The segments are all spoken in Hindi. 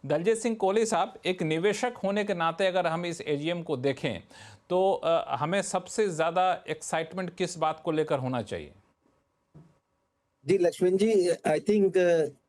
दलजीत सिंह कोहली साहब, एक निवेशक होने के नाते अगर हम इस एजीएम को देखें तो हमें सबसे ज़्यादा एक्साइटमेंट किस बात को लेकर होना चाहिए? जी, लक्ष्मण जी, आई थिंक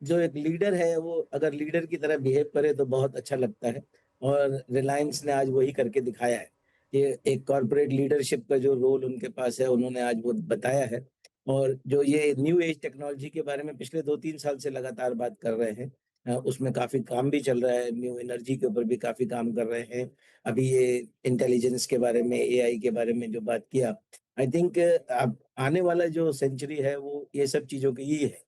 जो एक लीडर है वो अगर लीडर की तरह बिहेव करे तो बहुत अच्छा लगता है और रिलायंस ने आज वही करके दिखाया है। ये एक कॉर्पोरेट लीडरशिप का जो रोल उनके पास है उन्होंने आज वो बताया है और जो ये न्यू एज टेक्नोलॉजी के बारे में पिछले 2-3 साल से लगातार बात कर रहे हैं। उसमें काफ़ी काम भी चल रहा है, न्यू एनर्जी के ऊपर भी काफ़ी काम कर रहे हैं। अभी ये इंटेलिजेंस के बारे में, एआई के बारे में जो बात किया, आई थिंक अब आने वाला जो सेंचुरी है वो ये सब चीज़ों की ही है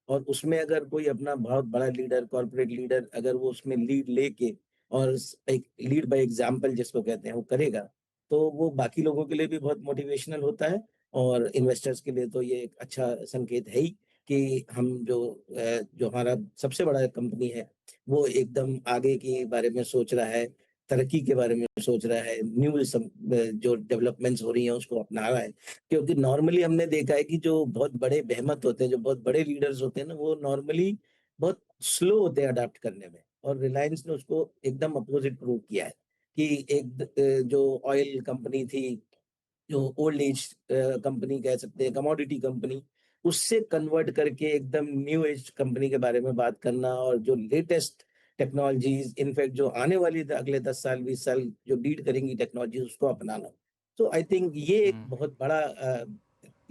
और उसमें अगर कोई अपना बहुत बड़ा लीडर, कॉर्पोरेट लीडर अगर वो उसमें लीड लेके और एक लीड बाय एग्जाम्पल जिसको कहते हैं वो करेगा, तो वो बाकी लोगों के लिए भी बहुत मोटिवेशनल होता है और इन्वेस्टर्स के लिए तो ये एक अच्छा संकेत है ही कि हम जो हमारा सबसे बड़ा कंपनी है, वो एकदम आगे के बारे में सोच रहा है, तरक्की के बारे में सोच रहा है, जो डेवलपमेंट्स हो रही हैं उसको अपना रहा है। क्योंकि नॉर्मली हमने देखा है कि जो बहुत बड़े बेहमत होते हैं, जो बहुत बड़े लीडर्स होते हैं ना, वो नॉर्मली बहुत स्लो होते हैं अडॉप्ट करने में और रिलायंस ने उसको एकदम अपोज़िट प्रूव किया है कि जो ऑयल कंपनी थी, जो ओल्ड एज कंपनी कह सकते हैं, कमोडिटी कंपनी, उससे कन्वर्ट करके एकदम न्यू एज कंपनी के बारे में बात करना और जो लेटेस्ट टेक्नोलॉजीज़ इनफैक्ट जो आने वाली अगले 10 साल, 20 साल जो लीड करेंगी टेक्नोलॉजी उसको अपनाना। तो आई थिंक ये एक हुँ, बहुत बड़ा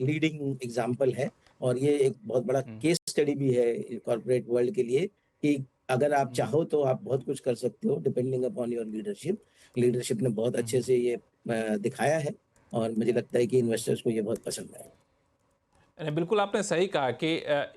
लीडिंग एग्जाम्पल है और ये एक बहुत बड़ा हुँ, केस स्टडी भी है कॉर्पोरेट वर्ल्ड के लिए कि अगर आप हुँ, चाहो तो आप बहुत कुछ कर सकते हो depending upon your leadership. Leadership ने बहुत हुँ, अच्छे से ये दिखाया है और मुझे लगता है कि इन्वेस्टर्स को ये बहुत पसंद आएगा। नहीं, बिल्कुल आपने सही कहा कि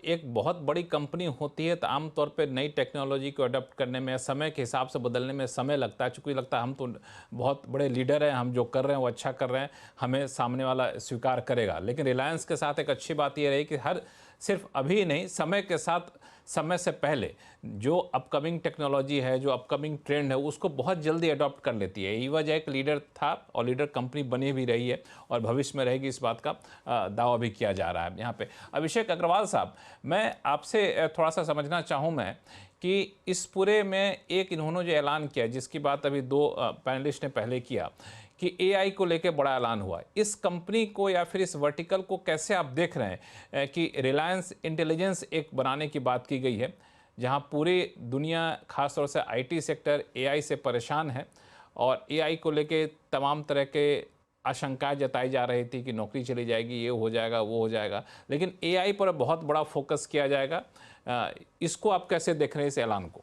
एक बहुत बड़ी कंपनी होती है तो आमतौर पे नई टेक्नोलॉजी को अडॉप्ट करने में, समय के हिसाब से बदलने में समय लगता है। चूँकि लगता है हम तो बहुत बड़े लीडर हैं, हम जो कर रहे हैं वो अच्छा कर रहे हैं, हमें सामने वाला स्वीकार करेगा। लेकिन रिलायंस के साथ एक अच्छी बात ये रही कि हर सिर्फ अभी नहीं, समय के साथ, समय से पहले जो अपकमिंग टेक्नोलॉजी है, जो अपकमिंग ट्रेंड है, उसको बहुत जल्दी अडॉप्ट कर लेती है। यही वजह एक लीडर था और लीडर कंपनी बनी भी रही है और भविष्य में रहेगी, इस बात का दावा भी किया जा रहा है यहाँ पे। अभिषेक अग्रवाल साहब, मैं आपसे थोड़ा सा समझना चाहूँ मैं कि इस पूरे में एक इन्होंने जो ऐलान किया, जिसकी बात अभी दो पैनलिस्ट ने पहले किया कि एआई को लेकर बड़ा ऐलान हुआ, इस कंपनी को या फिर इस वर्टिकल को कैसे आप देख रहे हैं कि रिलायंस इंटेलिजेंस एक बनाने की बात की गई है, जहां पूरी दुनिया खासतौर से आईटी सेक्टर एआई से परेशान है और एआई को लेके तमाम तरह के आशंकाएं जताई जा रही थी कि नौकरी चली जाएगी, ये हो जाएगा, वो हो जाएगा, लेकिन एआई पर बहुत बड़ा फोकस किया जाएगा। इसको आप कैसे देख रहे हैं, इस ऐलान को?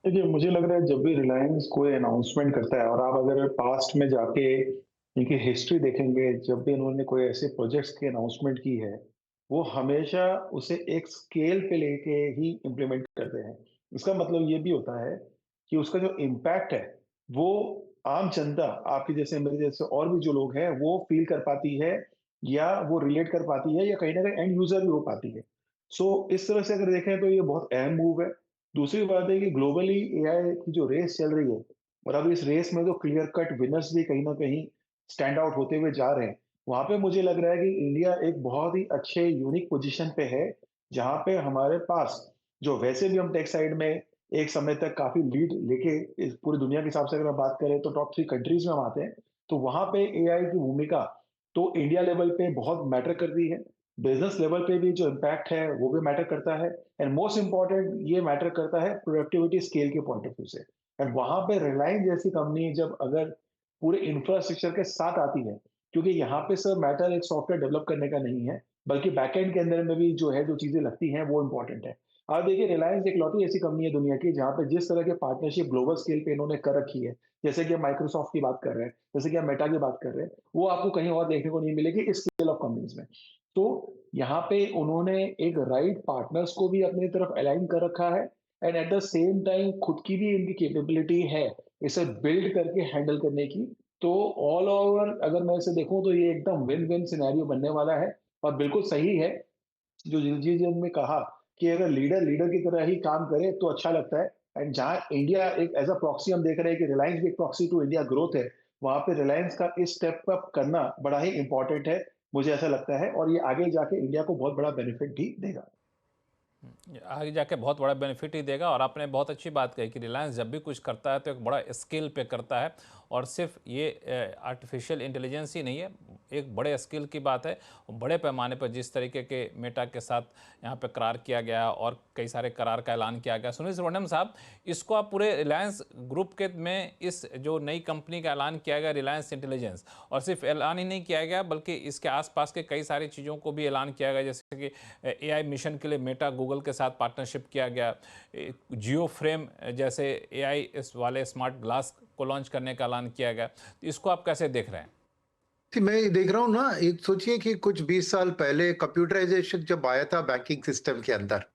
देखिए, मुझे लग रहा है जब भी रिलायंस कोई अनाउंसमेंट करता है और आप अगर पास्ट में जाके इनकी हिस्ट्री देखेंगे, जब भी इन्होंने कोई ऐसे प्रोजेक्ट्स की अनाउंसमेंट की है, वो हमेशा उसे एक स्केल पे लेके ही इम्प्लीमेंट करते हैं। इसका मतलब ये भी होता है कि उसका जो इम्पैक्ट है, वो आम जनता, आपके जैसे, मेरे जैसे और भी जो लोग हैं, वो फ़ील कर पाती है या वो रिलेट कर पाती है या कहीं न कहीं एंड यूज़र भी हो पाती है। सो इस तरह से अगर देखें तो ये बहुत अहम मूव है। दूसरी बात है कि ग्लोबली एआई की जो रेस चल रही है और अब इस रेस में तो क्लियर कट विनर्स भी कहीं ना कहीं स्टैंड आउट होते हुए जा रहे हैं। वहां पे मुझे लग रहा है कि इंडिया एक बहुत ही अच्छे यूनिक पोजीशन पे है, जहां पे हमारे पास, जो वैसे भी हम टेक साइड में एक समय तक काफी लीड लेके इस पूरी दुनिया के हिसाब से अगर हम बात करें तो टॉप 3 कंट्रीज में हम आते हैं, तो वहां पे एआई की भूमिका तो इंडिया लेवल पे बहुत मैटर करती है। बिजनेस लेवल पे भी जो इम्पैक्ट है वो भी मैटर करता है एंड मोस्ट इम्पॉर्टेंट ये मैटर करता है प्रोडक्टिविटी स्केल के पॉइंट ऑफ व्यू से। एंड वहां पे रिलायंस जैसी कंपनी जब अगर पूरे इंफ्रास्ट्रक्चर के साथ आती है, क्योंकि यहाँ पे सर मैटर एक सॉफ्टवेयर डेवलप करने का नहीं है, बल्कि बैकएंड के अंदर में भी जो है जो चीजें लगती हैं वो इंपॉर्टेंट है। आप देखिए, रिलायंस एक लौटी ऐसी कंपनी है दुनिया की जहाँ पे जिस तरह के पार्टनरशिप ग्लोबल स्केल पे इन्होंने कर रखी है, जैसे कि हम माइक्रोसॉफ्ट की बात कर रहे हैं, जैसे कि हम मेटा की बात कर रहे हैं, वो आपको कहीं और देखने को नहीं मिलेगी इस स्केल ऑफ कंपनीज में। तो यहाँ पे उन्होंने एक राइट पार्टनर्स को भी अपनी तरफ अलाइन कर रखा है and at the same time खुद की भी इनकी कैपेबिलिटी है इसे बिल्ड करके हैंडल करने की। तो ऑल ओवर अगर मैं इसे देखूं तो ये एकदम विन विन सिनेरियो बनने वाला है। और बिल्कुल सही है जो जी जी ने कहा कि अगर लीडर लीडर की तरह ही काम करे तो अच्छा लगता है। एंड जहाँ इंडिया एक एज अ प्रॉक्सी हम देख रहे हैं कि रिलायंस भी एक प्रॉक्सी टू इंडिया ग्रोथ है, वहां पे रिलायंस का इस स्टेप अप करना बड़ा ही इंपॉर्टेंट है, मुझे ऐसा लगता है, और ये आगे जाके इंडिया को बहुत बड़ा बेनिफिट भी देगा। आगे जाके बहुत बड़ा बेनिफिट ही देगा। और आपने बहुत अच्छी बात कही कि रिलायंस जब भी कुछ करता है तो एक बड़ा स्केल पे करता है, और सिर्फ ये आर्टिफिशियल इंटेलिजेंस ही नहीं है, एक बड़े स्केल की बात है। बड़े पैमाने पर जिस तरीके के मेटा के साथ यहाँ पे करार किया गया और कई सारे करार का ऐलान किया गया। सुनील सुब्रमण्यम साहब, इसको आप पूरे रिलायंस ग्रुप के में इस जो नई कंपनी का ऐलान किया गया रिलायंस इंटेलिजेंस, और सिर्फ ऐलान ही नहीं किया गया बल्कि इसके आसपास के कई सारी चीज़ों को भी ऐलान किया गया, जैसे कि एआई मिशन के लिए मेटा गूगल के साथ पार्टनरशिप किया गया, जियो फ्रेम जैसे एआई इस वाले स्मार्ट ग्लास को लॉन्च करने का ऐलान किया गया। तो इसको आप कैसे देख रहे हैं? कि मैं देख रहा हूँ ना, एक सोचिए कि कुछ 20 साल पहले कंप्यूटराइजेशन जब आया था बैंकिंग सिस्टम के अंदर,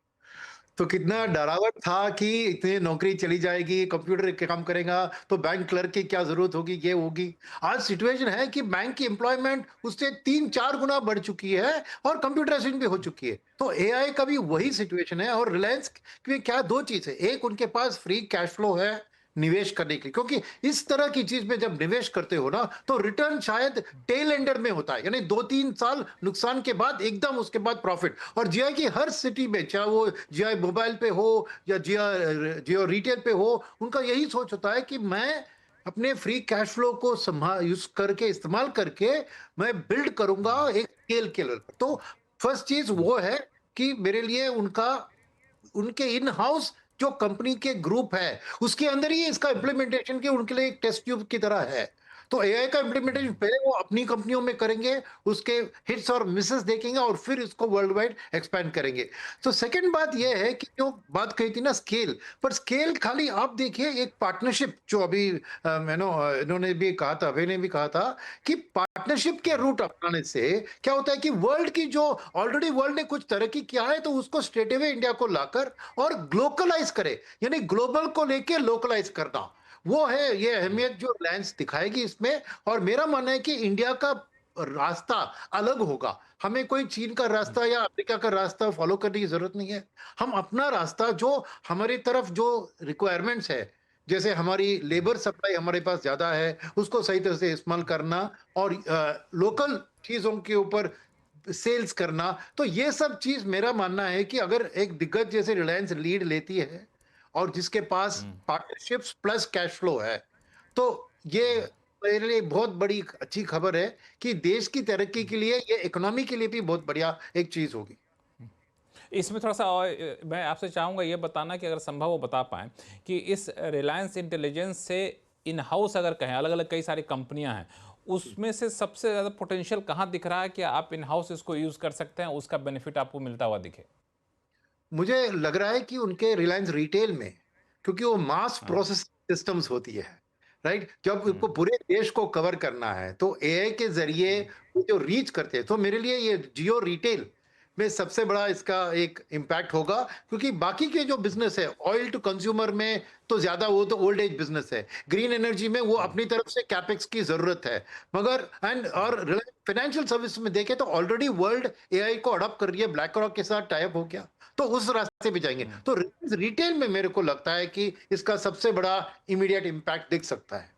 तो कितना डरावना था कि इतनी नौकरी चली जाएगी, कंप्यूटर के काम करेगा तो बैंक क्लर्क की क्या जरूरत होगी, ये होगी। आज सिचुएशन है कि बैंक की एम्प्लॉयमेंट उससे 3-4 गुना बढ़ चुकी है और कंप्यूटराइजेशन भी हो चुकी है। तो एआई का भी वही सिचुएशन है। और रिलायंस की क्या दो चीज है, एक उनके पास फ्री कैश फ्लो है निवेश करने के लिए, क्योंकि इस तरह की चीज में जब निवेश करते हो ना तो रिटर्न शायद टेल एंडर में होता है, यानी 2-3 साल नुकसान के बाद एकदम उसके बाद प्रॉफिट। और जीआई की हर सिटी में, चाहे वो जीआई मोबाइल पे हो या जियो रिटेल पे हो, उनका यही सोच होता है कि मैं अपने फ्री कैश फ्लो को संभाल यूज करके इस्तेमाल करके मैं बिल्ड करूंगा एक स्केल के लेवल पर। तो फर्स्ट चीज वो है कि मेरे लिए उनका उनके इन हाउस जो कंपनी के ग्रुप है उसके अंदर ही इसका इम्प्लीमेंटेशन के उनके लिए एक टेस्ट ट्यूब की तरह है। तो एआई का इम्प्लीमेंटेशन पहले वो अपनी कंपनियों में करेंगे, उसके हिट्स और मिसेस देखेंगे और फिर इसको वर्ल्ड वाइड एक्सपैंड करेंगे। तो सेकंड बात ये है कि जो बात कही थी ना स्केल, पर स्केल खाली आप देखिए एक पार्टनरशिप जो अभी इन्होंने भी कहा था, अभय ने भी कहा था कि पार्टनरशिप के रूट अपनाने से क्या होता है कि वर्ल्ड की जो ऑलरेडी वर्ल्ड ने कुछ तरक्की किया है तो उसको स्ट्रेट अवे इंडिया को लाकर और ग्लोकलाइज करे, यानी ग्लोबल को लेके लोकलाइज करना, वो है ये अहमियत जो रिलायंस दिखाएगी इसमें। और मेरा मानना है कि इंडिया का रास्ता अलग होगा, हमें कोई चीन का रास्ता या अमेरिका का रास्ता फॉलो करने की जरूरत नहीं है। हम अपना रास्ता जो हमारी तरफ जो रिक्वायरमेंट्स है, जैसे हमारी लेबर सप्लाई हमारे पास ज्यादा है, उसको सही तरह से इस्तेमाल करना और लोकल चीजों के ऊपर सेल्स करना। तो ये सब चीज मेरा मानना है कि अगर एक दिग्गज जैसे रिलायंस लीड लेती है और जिसके पास पार्टनरशिप्स प्लस कैश फ्लो है, तो ये मेरे लिए बहुत बड़ी अच्छी खबर है कि देश की तरक्की के लिए, ये इकोनॉमी के लिए भी बहुत बढ़िया एक चीज होगी। इसमें थोड़ा सा और मैं आपसे चाहूँगा ये बताना कि अगर संभव हो बता पाएँ कि इस रिलायंस इंटेलिजेंस से इन हाउस अगर कहें, अलग अलग कई सारी कंपनियां हैं, उसमें से सबसे ज़्यादा पोटेंशियल कहाँ दिख रहा है कि आप इन हाउस इसको यूज़ कर सकते हैं, उसका बेनिफिट आपको मिलता हुआ दिखे? मुझे लग रहा है कि उनके रिलायंस रिटेल में, क्योंकि वो मास हाँ। प्रोसेस सिस्टम्स होती है, राइट? जब उनको पूरे देश को कवर करना है तो एआई के जरिए वो जो रीच करते हैं, तो मेरे लिए ये जियो रिटेल में सबसे बड़ा इसका एक इम्पैक्ट होगा। क्योंकि बाकी के जो बिजनेस है ऑयल टू कंज्यूमर में तो ज्यादा वो तो ओल्ड एज बिजनेस है, ग्रीन एनर्जी में वो अपनी तरफ से कैपेक्स की जरूरत है, मगर एंड और फाइनेंशियल सर्विस में देखें तो ऑलरेडी वर्ल्ड एआई को अडॉप्ट कर रही है, ब्लैक रॉक के साथ टाइप हो गया, तो उस रास्ते पे जाएंगे। तो रिटेल में मेरे को लगता है कि इसका सबसे बड़ा इमीडिएट इम्पैक्ट दिख सकता है।